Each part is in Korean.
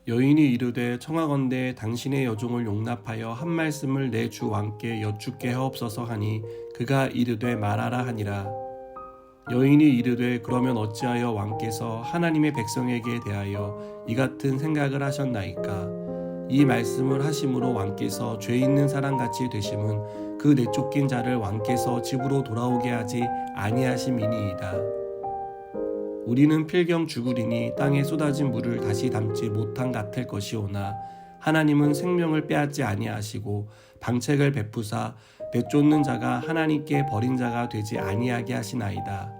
여인이 이르되 청하건대 당신의 여종을 용납하여 한 말씀을 내 주 왕께 여쭙게 하옵소서 하니 그가 이르되 말하라 하니라. 여인이 이르되 그러면 어찌하여 왕께서 하나님의 백성에게 대하여 이 같은 생각을 하셨나이까? 이 말씀을 하심으로 왕께서 죄 있는 사람같이 되심은 그 내쫓긴 자를 왕께서 집으로 돌아오게 하지 아니하심이니이다. 우리는 필경 죽으리니 땅에 쏟아진 물을 다시 담지 못한 같을 것이오나 하나님은 생명을 빼앗지 아니하시고 방책을 베푸사 내쫓는 자가 하나님께 버린 자가 되지 아니하게 하시나이다.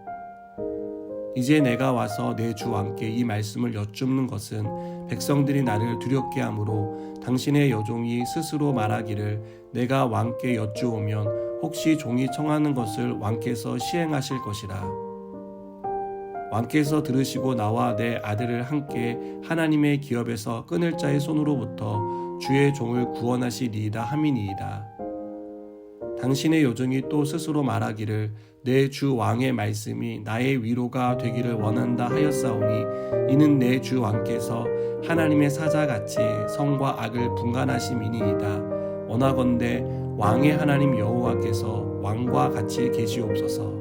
이제 내가 와서 내 주 왕께 이 말씀을 여쭙는 것은 백성들이 나를 두렵게 하므로 당신의 여종이 스스로 말하기를 내가 왕께 여쭈오면 혹시 종이 청하는 것을 왕께서 시행하실 것이라. 왕께서 들으시고 나와 내 아들을 함께 하나님의 기업에서 끊을 자의 손으로부터 주의 종을 구원하시리이다 함이니이다. 당신의 여종이 또 스스로 말하기를 내 주 왕의 말씀이 나의 위로가 되기를 원한다 하였사오니 이는 내 주 왕께서 하나님의 사자같이 성과 악을 분간하심이니이다. 원하건대 왕의 하나님 여호와께서 왕과 같이 계시옵소서.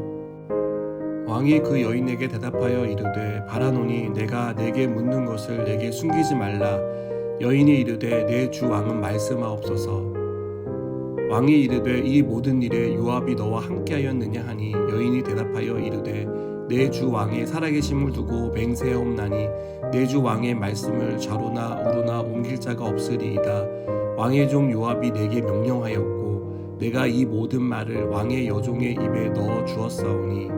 왕이 그 여인에게 대답하여 이르되 바라노니 내가 내게 묻는 것을 내게 숨기지 말라. 여인이 이르되 내 주 왕은 말씀하옵소서. 왕이 이르되 이 모든 일에 요압이 너와 함께하였느냐 하니 여인이 대답하여 이르되 내 주 왕의 살아계심을 두고 맹세하옵나니 내 주 왕의 말씀을 좌로나 우로나 옮길 자가 없으리이다. 왕의 종 요압이 내게 명령하였고 내가 이 모든 말을 왕의 여종의 입에 넣어 주었사오니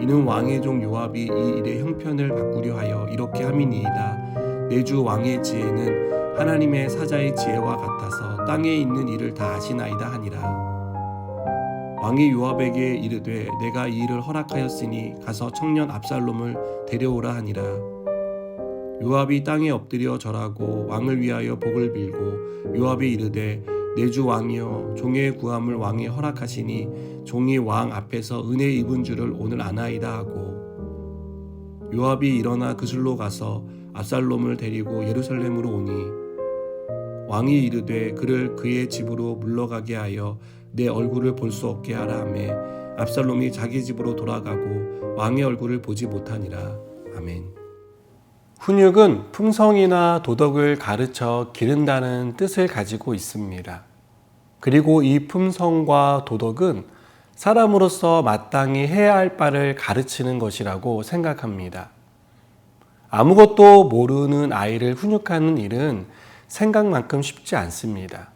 이는 왕의 종 요압이 이 일의 형편을 바꾸려 하여 이렇게 함이니이다. 내 주 왕의 지혜는 하나님의 사자의 지혜와 같아서 땅에 있는 일을 다 아시나이다 하니라. 왕이 요압에게 이르되 내가 이 일을 허락하였으니 가서 청년 압살롬을 데려오라 하니라. 요압이 땅에 엎드려 절하고 왕을 위하여 복을 빌고 요압이 이르되 내 주 왕이여 종의 구함을 왕이 허락하시니 종이 왕 앞에서 은혜 입은 줄을 오늘 아나이다 하고 요압이 일어나 그슬로 가서 압살롬을 데리고 예루살렘으로 오니 왕이 이르되 그를 그의 집으로 물러가게 하여 내 얼굴을 볼 수 없게 하라 하매 압살롬이 자기 집으로 돌아가고 왕의 얼굴을 보지 못하니라. 아멘. 훈육은 품성이나 도덕을 가르쳐 기른다는 뜻을 가지고 있습니다. 그리고 이 품성과 도덕은 사람으로서 마땅히 해야 할 바를 가르치는 것이라고 생각합니다. 아무것도 모르는 아이를 훈육하는 일은 생각만큼 쉽지 않습니다.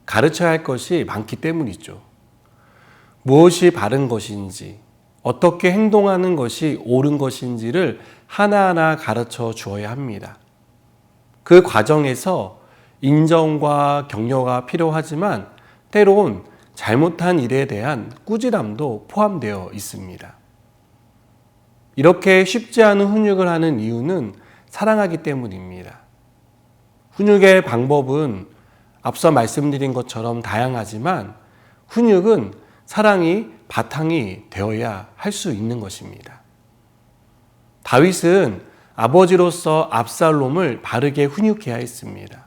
가르쳐야 할 것이 많기 때문이죠. 무엇이 바른 것인지, 어떻게 행동하는 것이 옳은 것인지를 하나하나 가르쳐 주어야 합니다. 그 과정에서 인정과 격려가 필요하지만 때론 잘못한 일에 대한 꾸지람도 포함되어 있습니다. 이렇게 쉽지 않은 훈육을 하는 이유는 사랑하기 때문입니다. 훈육의 방법은 앞서 말씀드린 것처럼 다양하지만 훈육은 사랑이 바탕이 되어야 할 수 있는 것입니다. 다윗은 아버지로서 압살롬을 바르게 훈육해야 했습니다.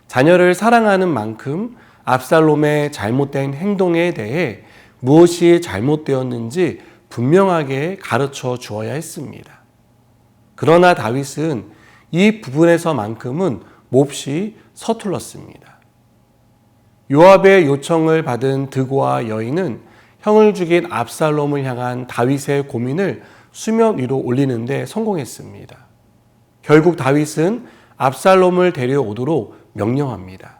자녀를 사랑하는 만큼 압살롬의 잘못된 행동에 대해 무엇이 잘못되었는지 분명하게 가르쳐 주어야 했습니다. 그러나 다윗은 이 부분에서만큼은 몹시 서툴렀습니다. 요압의 요청을 받은 드고와 여인은 형을 죽인 압살롬을 향한 다윗의 고민을 수면 위로 올리는 데 성공했습니다. 결국 다윗은 압살롬을 데려오도록 명령합니다.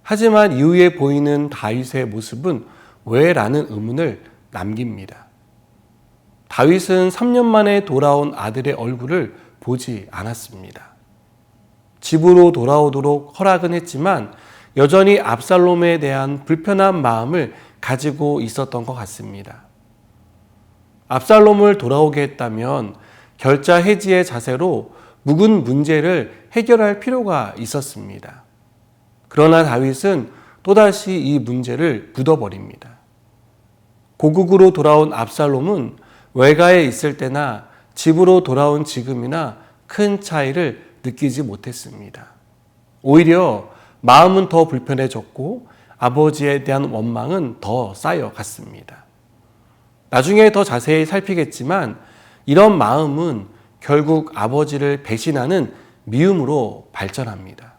하지만 이후에 보이는 다윗의 모습은 왜? 라는 의문을 남깁니다. 다윗은 3년 만에 돌아온 아들의 얼굴을 보지 않았습니다. 집으로 돌아오도록 허락은 했지만 여전히 압살롬에 대한 불편한 마음을 가지고 있었던 것 같습니다. 압살롬을 돌아오게 했다면 결자 해지의 자세로 묵은 문제를 해결할 필요가 있었습니다. 그러나 다윗은 또다시 이 문제를 묻어버립니다. 고국으로 돌아온 압살롬은 외가에 있을 때나 집으로 돌아온 지금이나 큰 차이를 느끼지 못했습니다. 오히려 마음은 더 불편해졌고 아버지에 대한 원망은 더 쌓여갔습니다. 나중에 더 자세히 살피겠지만 이런 마음은 결국 아버지를 배신하는 미움으로 발전합니다.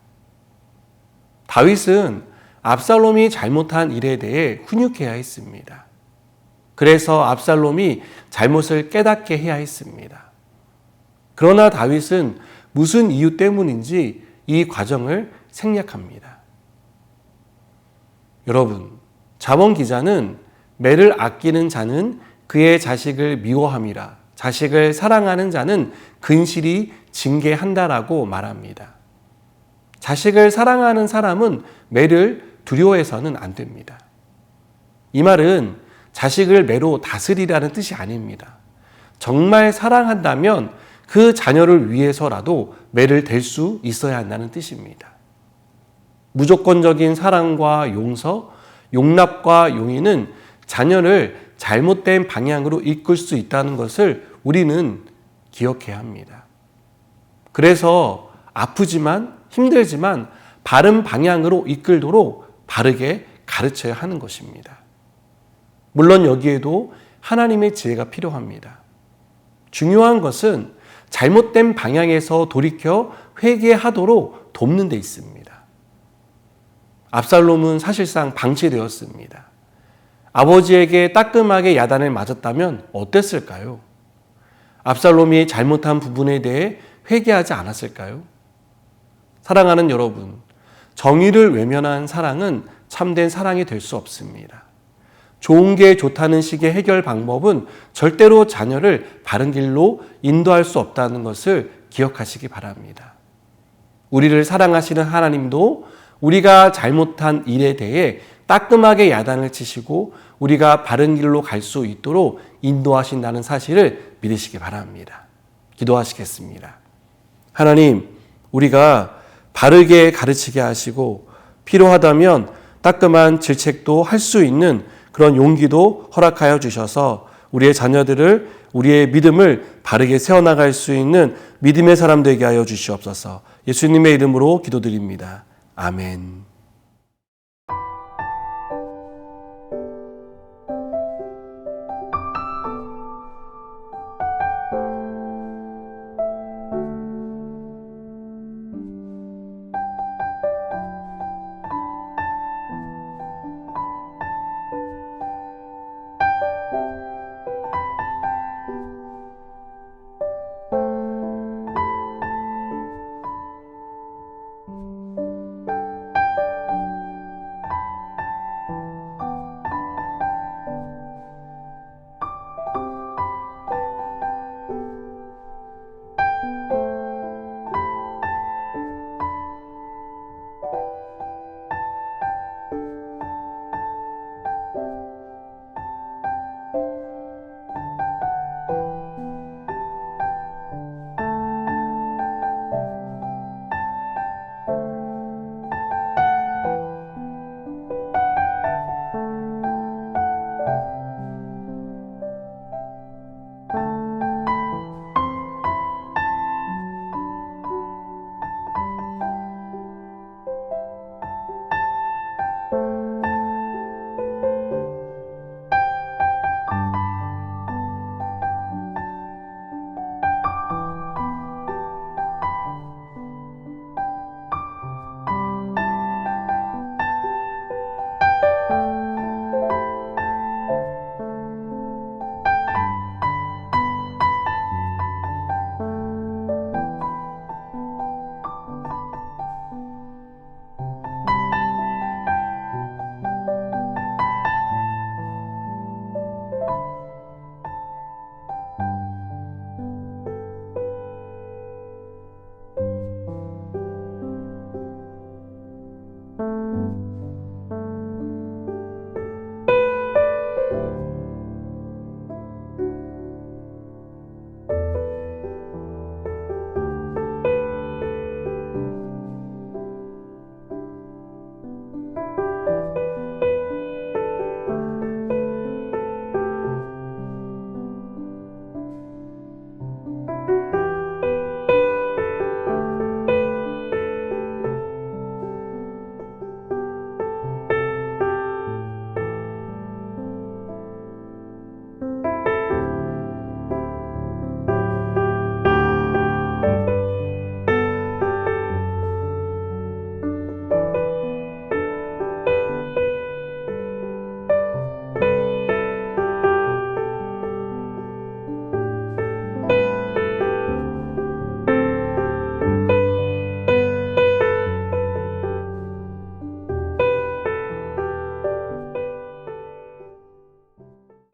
다윗은 압살롬이 잘못한 일에 대해 훈육해야 했습니다. 그래서 압살롬이 잘못을 깨닫게 해야 했습니다. 그러나 다윗은 무슨 이유 때문인지 이 과정을 생략합니다. 여러분, 잠언 기자는 매를 아끼는 자는 그의 자식을 미워함이라 자식을 사랑하는 자는 근실이 징계한다라고 말합니다. 자식을 사랑하는 사람은 매를 두려워해서는 안 됩니다. 이 말은 자식을 매로 다스리라는 뜻이 아닙니다. 정말 사랑한다면 그 자녀를 위해서라도 매를 댈 수 있어야 한다는 뜻입니다. 무조건적인 사랑과 용서, 용납과 용의는 자녀를 잘못된 방향으로 이끌 수 있다는 것을 우리는 기억해야 합니다. 그래서 아프지만 힘들지만 바른 방향으로 이끌도록 바르게 가르쳐야 하는 것입니다. 물론 여기에도 하나님의 지혜가 필요합니다. 중요한 것은 잘못된 방향에서 돌이켜 회개하도록 돕는 데 있습니다. 압살롬은 사실상 방치되었습니다. 아버지에게 따끔하게 야단을 맞았다면 어땠을까요? 압살롬이 잘못한 부분에 대해 회개하지 않았을까요? 사랑하는 여러분, 정의를 외면한 사랑은 참된 사랑이 될 수 없습니다. 좋은 게 좋다는 식의 해결 방법은 절대로 자녀를 바른 길로 인도할 수 없다는 것을 기억하시기 바랍니다. 우리를 사랑하시는 하나님도 우리가 잘못한 일에 대해 따끔하게 야단을 치시고 우리가 바른 길로 갈 수 있도록 인도하신다는 사실을 믿으시기 바랍니다. 기도하시겠습니다. 하나님, 우리가 바르게 가르치게 하시고 필요하다면 따끔한 질책도 할 수 있는 그런 용기도 허락하여 주셔서 우리의 자녀들을, 우리의 믿음을 바르게 세워나갈 수 있는 믿음의 사람 되게 하여 주시옵소서. 예수님의 이름으로 기도드립니다. 아멘.